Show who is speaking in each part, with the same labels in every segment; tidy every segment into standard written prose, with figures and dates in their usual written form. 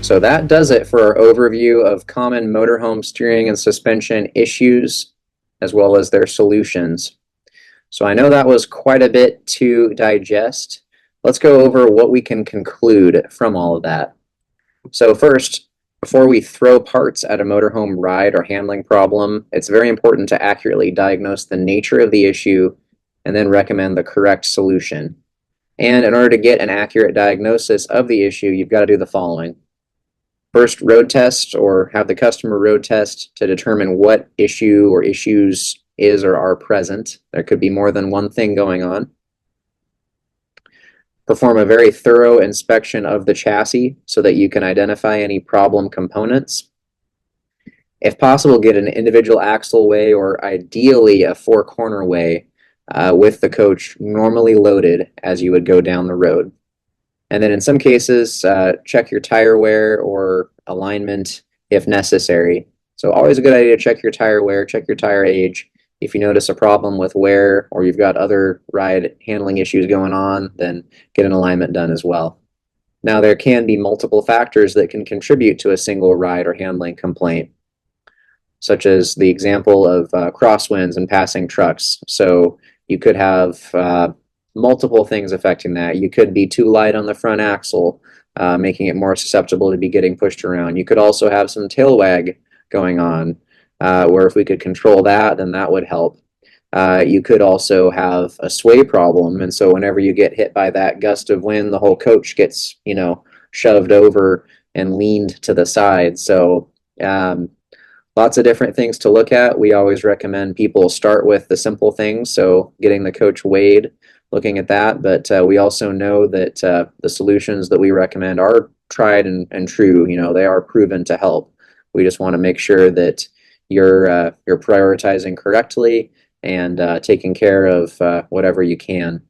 Speaker 1: So that does it for our overview of common motorhome steering and suspension issues, as well as their solutions. So I know that was quite a bit to digest. Let's go over what we can conclude from all of that. So first, before we throw parts at a motorhome ride or handling problem, it's very important to accurately diagnose the nature of the issue and then recommend the correct solution. And in order to get an accurate diagnosis of the issue, you've got to do the following. First, road test, or have the customer road test to determine what issue or issues is or are present. There could be more than one thing going on. Perform a very thorough inspection of the chassis so that you can identify any problem components. If possible, get an individual axle way or ideally a four-corner way with the coach normally loaded as you would go down the road. And then in some cases, check your tire wear or alignment if necessary. So always a good idea to check your tire wear, check your tire age. If you notice a problem with wear or you've got other ride handling issues going on, then get an alignment done as well. Now, there can be multiple factors that can contribute to a single ride or handling complaint, such as the example of crosswinds and passing trucks. So you could have multiple things affecting that. You could be too light on the front axle, making it more susceptible to be getting pushed around. You could also have some tail wag going on, where if we could control that, then that would help. You could also have a sway problem, and so whenever you get hit by that gust of wind, the whole coach gets, shoved over and leaned to the side. So lots of different things to look at. We always recommend people start with the simple things, so getting the coach weighed, looking at that, but we also know that the solutions that we recommend are tried and true. They are proven to help. We just want to make sure that you're prioritizing correctly and taking care of whatever you can.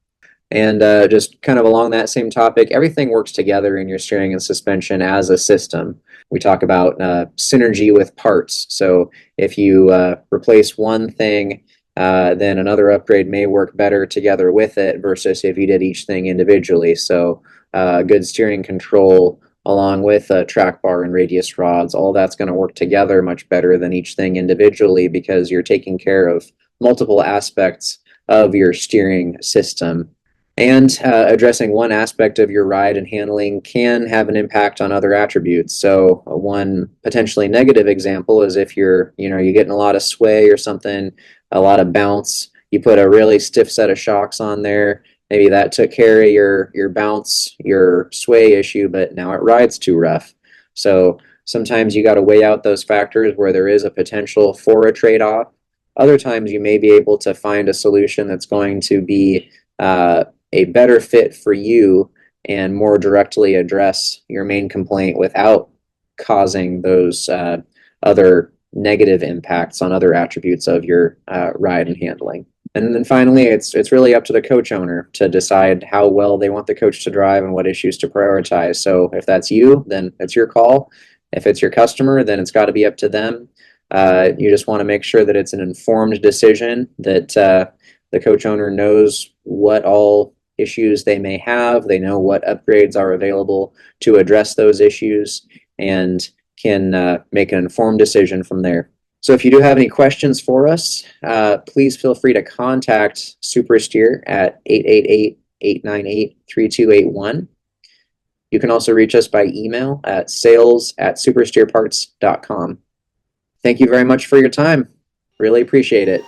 Speaker 1: And just kind of along that same topic, everything works together in your steering and suspension as a system. We talk about synergy with parts. So if you replace one thing, then another upgrade may work better together with it versus if you did each thing individually. So good steering control along with a track bar and radius rods, all that's going to work together much better than each thing individually because you're taking care of multiple aspects of your steering system. And addressing one aspect of your ride and handling can have an impact on other attributes. So one potentially negative example is if you're getting a lot of sway or something, a lot of bounce, you put a really stiff set of shocks on there. Maybe that took care of your bounce, your sway issue, but now it rides too rough. So sometimes you got to weigh out those factors where there is a potential for a trade-off. Other times you may be able to find a solution that's going to be a better fit for you and more directly address your main complaint without causing those other negative impacts on other attributes of your ride and handling. And then finally, it's really up to the coach owner to decide how well they want the coach to drive and what issues to prioritize. So if that's you, then it's your call. If it's your customer, then it's got to be up to them. You just want to make sure that it's an informed decision, that the coach owner knows what all issues they may have, they know what upgrades are available to address those issues, and can make an informed decision from there. So if you do have any questions for us, please feel free to contact SuperSteer at 888-898-3281. You can also reach us by email at sales@supersteerparts.com. Thank you very much for your time. Really appreciate it.